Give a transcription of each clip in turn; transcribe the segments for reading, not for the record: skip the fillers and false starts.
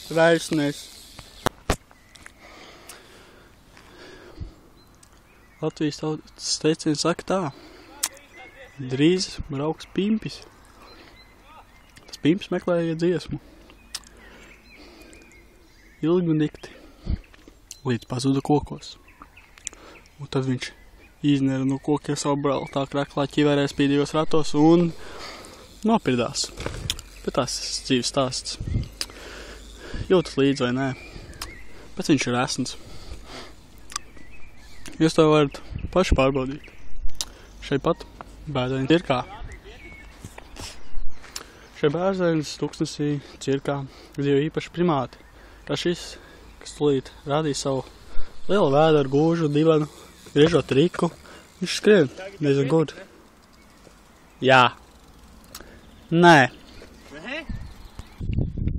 Raisnēs. Latvijas tautas teiciens saka tā. Drīz brauks pimpis. Tas pimpis meklēja dziesmu. Ilgi un dikti. Līdz pazuda kokos. Un tad viņš iznēra no kokiem savu brāltā kraklā ķiverē spīdījos ratos un nopirdās. Bet tas dzīves stāsts. Jūtas līdz vai nē. Bet viņš ir esns. Jūs to varat paši pārbaudīt. Šeit pat Bērzeņu cirkā. Šeit Bērzeņas tuksnesī cirkā dzīvo īpaši primāti. Kā šis, kas tulīt rādīja savu lielu vēderu, gūžu, divanu, griežot riku. Viņš skrien, nezinu kur. Jā. Nē.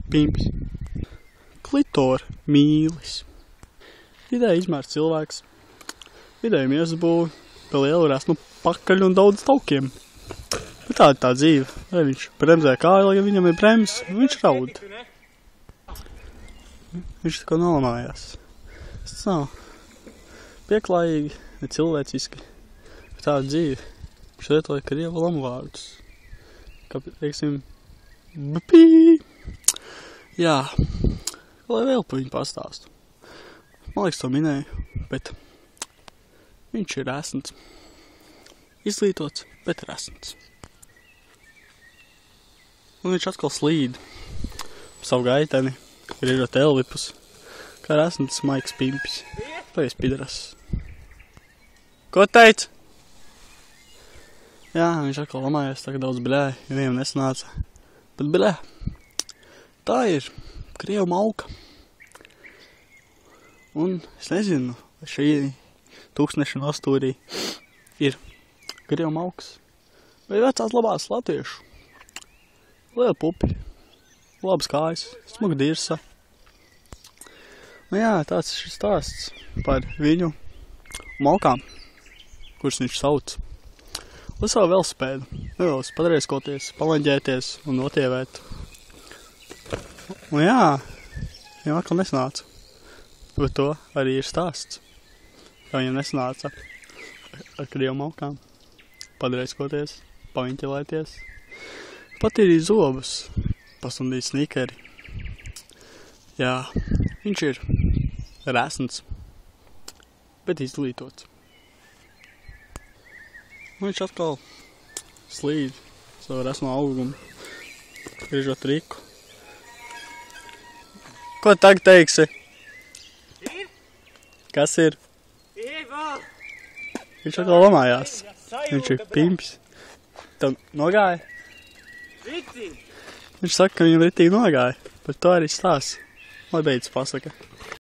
Pimpis. Klitora mīlis. Vidēji izmērs cilvēks. Vidēji miesasbūvi, pa lielu resnu pakaļ un daudz taukiem. Bet tāda tā dzīve. Vai viņš bremzē kāju, ja viņam ir brems, viņš raud. Viņš tikko nolamājās. Tas nav pieklājīgi, ne cilvēciski. Bet tāda dzīve. Viņš lietoja krievu lamu vārdus. Kā, teiksim, bpī. Jā. Lai vēl pa viņu pastāstu. Man liekas, to minēju, bet viņš ir esns. Izglītots, bet ir esns. Un viņš atkal slīd pa savu gaiteni, griežot elvipus, kā ir esns Maiks Pimpis. Pēc pidaras. Ko teic? Jā, viņš atkal lamājās, tagad daudz bļēja, jo viņam nesanāca. Bet bļē, tā ir krievu mauka. Un es nezinu, vai šī tūkstneša nostūrī ir krievu mauks. Vai vecās labās latviešu. Liela pupi, labas kājas, smuga dirsa. Nu jā, tāds ir šis stāsts par viņu maukām, kurus viņš sauc. Uz savu velosipēdu, nevēlas padrieskoties, palaņģēties un notievēt. Un jā, viņam atkal nesanāca. Bet to arī ir stāsts. Kā viņam nesanāca ar krievu maukām. Padrieskoties, paviņķelēties. Patīrīt zobus, pasundīt snikeri. Jā, viņš ir resns, bet izglītots. Un viņš atkal slīd savu resno augumu, griežot riku. Ko tagad teiksi? Kas ir? Viņš atkal lamājās. Viņš ir Pimpis. Tev nogāja? Viņš saka, ka viņam ritīgi nogāja. Par to arī stāsts. Lai beidz pasaka.